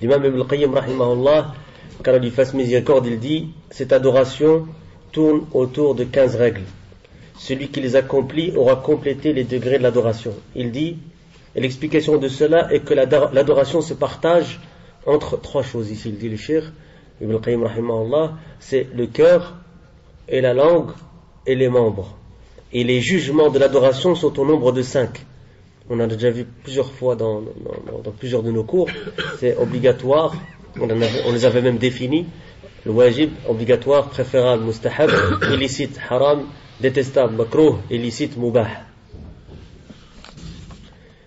L'imam Ibn al-Qayyim, rahimahullah, qu'Allah lui fasse miséricorde, il dit, cette adoration tourne autour de 15 règles. Celui qui les accomplit aura complété les degrés de l'adoration. Il dit, et l'explication de cela est que l'adoration se partage entre 3 choses. Ici, il dit le Cheikh Ibn al-Qayyim, rahimahullah, c'est le cœur et la langue et les membres. Et les jugements de l'adoration sont au nombre de 5. On a déjà vu plusieurs fois dans plusieurs de nos cours. C'est obligatoire, on les avait même définis. Le wajib, obligatoire, préférable, mustahab, illicite, haram, détestable, makruh, illicite, mubah.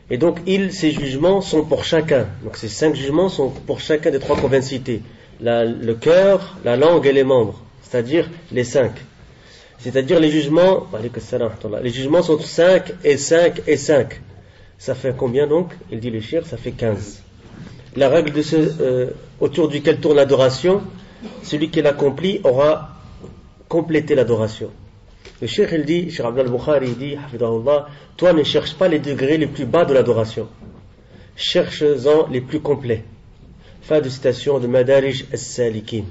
Et donc, ces jugements sont pour chacun. Donc, ces 5 jugements sont pour chacun des 3 qu'on vient de citer. Le cœur, la langue et les membres. C'est-à-dire les 5. C'est-à-dire les jugements, les jugements sont 5 et 5 et 5. Ça fait combien donc? Il dit le cheikh, ça fait 15. La règle autour duquel tourne l'adoration, celui qui l'accomplit aura complété l'adoration. Le cheikh, il dit, Cheikh Abdul Bukhari, il dit, hafidahullah, toi ne cherche pas les degrés les plus bas de l'adoration. Cherche-en les plus complets. Fin de citation de Madarij as-Salikin.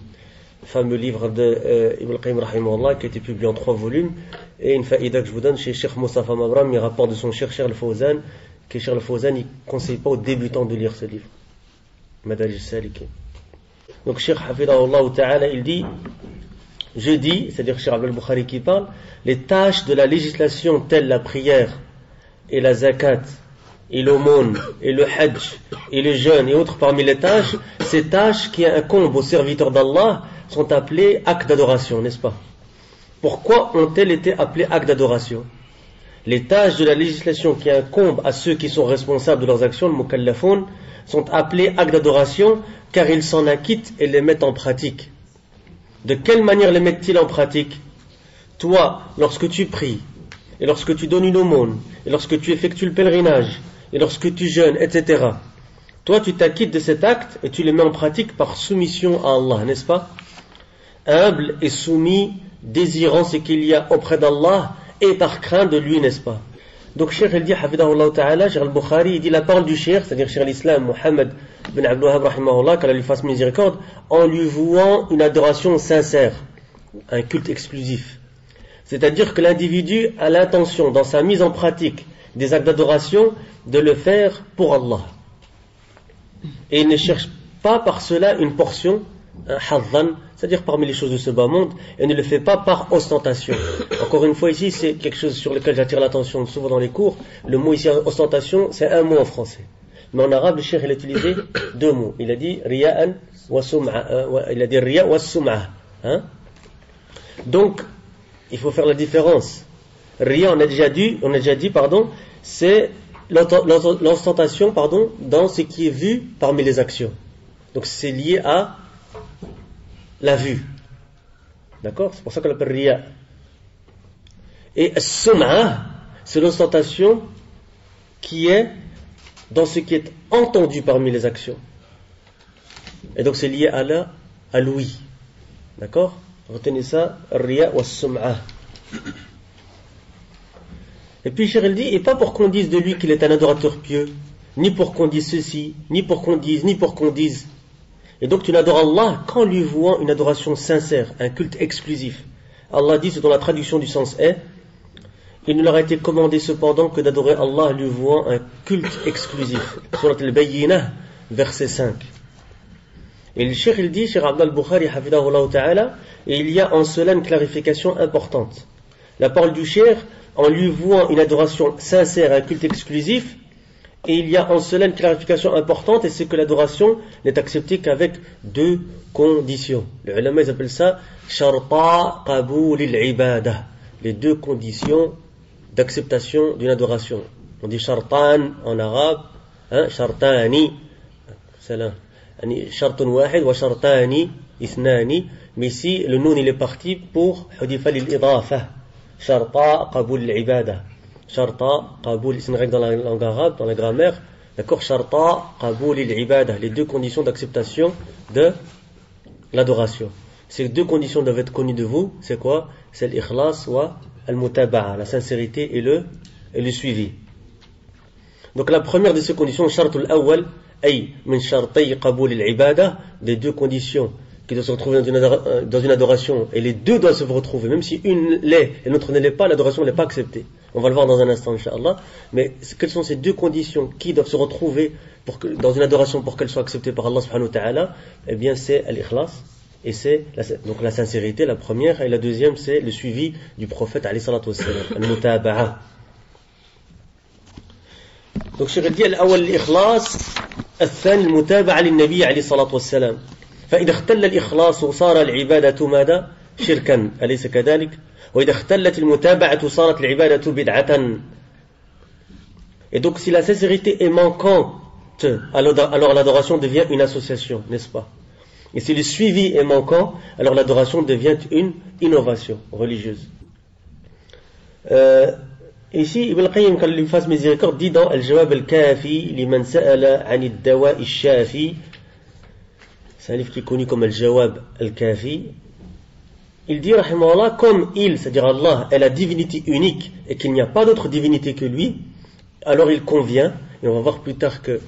Fameux livre de Ibn al-Qayyim rahimahullah qui a été publié en 3 volumes, et une faïda que je vous donne chez Cheikh Moustapha Mabram, il rapporte de son Cheikh al-Fawzan que Cheikh al-Fawzan il ne conseille pas aux débutants de lire ce livre, Madarij as-Salikin. Donc Cheikh hafidahullah ta'ala, il dit, je dis, c'est-à-dire Cheikh Abdul Bukhari qui parle, les tâches de la législation telles la prière et la zakat et l'aumône et le hajj et le jeûne et autres parmi les tâches, ces tâches qui incombent aux serviteurs d'Allah sont appelées actes d'adoration, n'est-ce pas? Pourquoi ont-elles été appelées actes d'adoration? Les tâches de la législation qui incombent à ceux qui sont responsables de leurs actions, le mukallafoun, sont appelées actes d'adoration car ils s'en acquittent et les mettent en pratique. De quelle manière les mettent-ils en pratique? Toi, lorsque tu pries, et lorsque tu donnes une aumône, et lorsque tu effectues le pèlerinage, et lorsque tu jeûnes, etc. Toi, tu t'acquittes de cet acte et tu le mets en pratique par soumission à Allah, n'est-ce pas? Humble et soumis, désirant ce qu'il y a auprès d'Allah et par crainte de lui, n'est-ce pas? Donc, Cheikh, il dit, hafidahullah ta'ala, Cheikh al-Bukhari, il dit la parole du Cheikh, c'est-à-dire Cheikh al-Islam, Mohammed bin Abdul Wahhab, rahimahullah, qu'Allah lui fasse miséricorde, en lui vouant une adoration sincère, un culte exclusif. C'est-à-dire que l'individu a l'intention, dans sa mise en pratique des actes d'adoration, de le faire pour Allah. Et il ne cherche pas par cela une portion, un hadhan, c'est-à-dire parmi les choses de ce bas monde, et ne le fait pas par ostentation. Encore une fois ici, c'est quelque chose sur lequel j'attire l'attention souvent dans les cours. Le mot ici, ostentation, c'est un mot en français. Mais en arabe, le cheikh, il a utilisé 2 mots. Il a dit riya'an wa sum'a. Il a dit riya' wa sum'a. Donc, il faut faire la différence. Riya, on a déjà dit, c'est l'ostentation, dans ce qui est vu parmi les actions. Donc, c'est lié à la vue. D'accord? C'est pour ça qu'on l'appelle riya. Et sum'a, c'est l'ostentation qui est dans ce qui est entendu parmi les actions. Et donc c'est lié à l'ouïe. D'accord? Retenez ça, riya wa sum'a. Et puis Cheikh il dit, et pas pour qu'on dise de lui qu'il est un adorateur pieux, ni pour qu'on dise ceci, ni pour qu'on dise. Et donc tu n'adores Allah qu'en lui vouant une adoration sincère, un culte exclusif. Allah dit, ce dont la traduction du sens est, il ne leur a été commandé cependant que d'adorer Allah lui vouant un culte exclusif. Surat al-Bayyinah, verset 5. Et le cheikh il dit, Cheikh Abdul Bukhari hafidahullah ta'ala, et il y a en cela une clarification importante. La parole du cheikh, en lui vouant une adoration sincère, un culte exclusif, et il y a en cela une clarification importante, et c'est que l'adoration n'est acceptée qu'avec 2 conditions. Les ulama ils appellent ça sharta qaboul al-ibadah, les 2 conditions d'acceptation d'une adoration. On dit shartan en arabe, shartani, salam, shartun wahid wa shartani ithnani, mais ici le noun il est parti pour hudifa lil-idafa, sharta qaboul al-ibadah. Sharta, qaboul, c'est une règle dans la langue arabe, dans la grammaire. D'accord? Sharta, qaboul, il-ibadah. Les 2 conditions d'acceptation de l'adoration. Ces 2 conditions doivent être connues de vous. C'est quoi? C'est l'ikhlas wa al-mutaba'a, la sincérité et le suivi. Donc la première de ces conditions, shartul awwal, أي من شرطي قبول العبادة, des deux conditions qui doivent se retrouver dans une adoration, et les deux doivent se retrouver, même si une l'est et l'autre ne l'est pas, l'adoration n'est pas acceptée. On va le voir dans un instant, Inch'Allah. Mais quelles sont ces deux conditions qui doivent se retrouver dans une adoration pour qu'elle soit acceptée par Allah subhanahu wa ta'ala? Eh bien, c'est l'ikhlas, et c'est donc la sincérité, la première, et la deuxième, c'est le suivi du prophète, alayhi salatu wassalam, al-mutaba'a. Donc, je dit, al-awwal l'ikhlas, al-thani al-mutaba'a lil-nabi, alayhi salatu wassalam. فإذا اختل الإخلاص صار العبادة ماذا؟ شركا أليس كذلك؟ وإذا اختلت المتابعة صارت العبادة بدعة. Et donc si la sincérité est manquante, alors l'adoration devient une association, n'est-ce pas? Et si le suivi est manquant, alors l'adoration devient une innovation religieuse. Ici, Ibn al-Qayyim, quand il fasse miséricorde, dit dans Al-Jawab al-Kafi liman sa'ala 'an ad-dawa' al-shafi. C'est un livre qui est connu comme Al-Jawab al-Kafi. Il dit, rahimahullah, comme il, c'est-à-dire Allah, est la divinité unique et qu'il n'y a pas d'autre divinité que lui, alors il convient, et on va voir plus tard que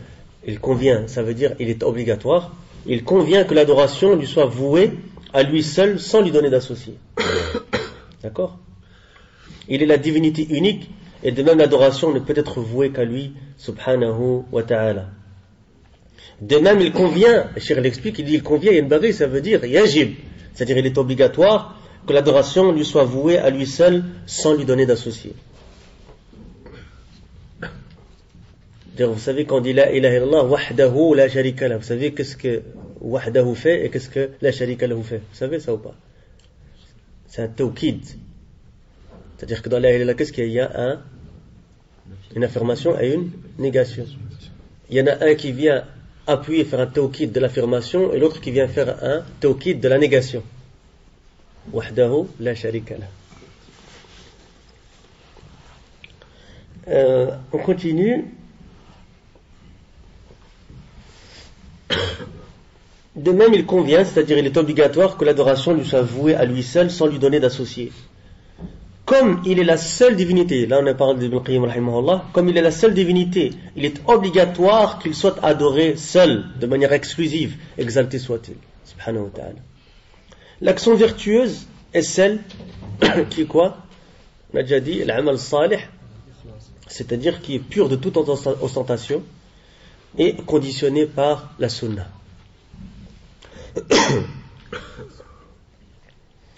il convient, ça veut dire il est obligatoire, il convient que l'adoration lui soit vouée à lui seul sans lui donner d'associé. D'accord? Il est la divinité unique et de même l'adoration ne peut être vouée qu'à lui, subhanahu wa ta'ala. De même, il convient, le Cheikh l'explique, il dit il convient, yanbaghi, ça veut dire yajib, c'est-à-dire il est obligatoire que l'adoration lui soit vouée à lui seul sans lui donner d'associé. Vous savez quand on dit la ilaha illallah wahdahu la sharika la, vous savez qu'est-ce que wahdahu fait et qu'est-ce que la sharika lahu fait? Vous savez ça ou pas? C'est un tawkid, c'est-à-dire que dans la ilaha illallah, qu'est-ce qu'il y a? Une affirmation et une négation. Il y en a un qui vient appuyer, faire un tawkid de l'affirmation et l'autre qui vient faire un tawkid de la négation. Wahdahu la sharika la. On continue. De même, il convient, c'est-à-dire il est obligatoire que l'adoration lui soit vouée à lui seul sans lui donner d'associé. Comme il est la seule divinité, là on a parlé d'Ibn Qayyim rahimahullah, comme il est la seule divinité, il est obligatoire qu'il soit adoré seul, de manière exclusive, exalté soit-il, subhanahu wa ta'ala. L'action vertueuse est celle qui est quoi? On a déjà dit, l'amal salih, c'est-à-dire qui est pure de toute ostentation et conditionnée par la sunna.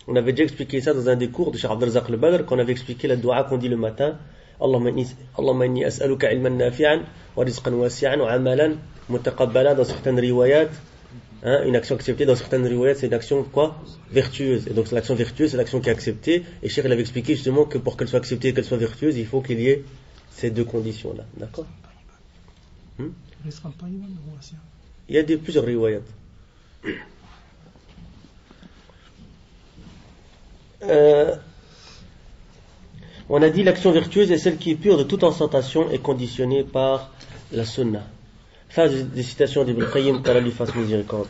On avait déjà expliqué ça dans un des cours de Cheikh Abdel Razak al-Badr, qu'on avait expliqué la dua qu'on dit le matin. Allahumma inni as'aluka ilman nafi'an wa rizqan wasi'an wa amalan mutaqabbala dans certaines riwayat. Une action acceptée dans certaines riwayat, c'est une action quoi? Vertueuse. Et donc l'action vertueuse, c'est l'action qui est acceptée. Et Cheikh avait expliqué justement que pour qu'elle soit acceptée et qu'elle soit vertueuse, il faut qu'il y ait ces deux conditions-là. D'accord? Il y a plusieurs riwayat. On a dit l'action vertueuse est celle qui est pure de toute ostentation et conditionnée par la sunna. Phase des citations d'Ibn Qayyim, qu'Allah lui fasse miséricorde.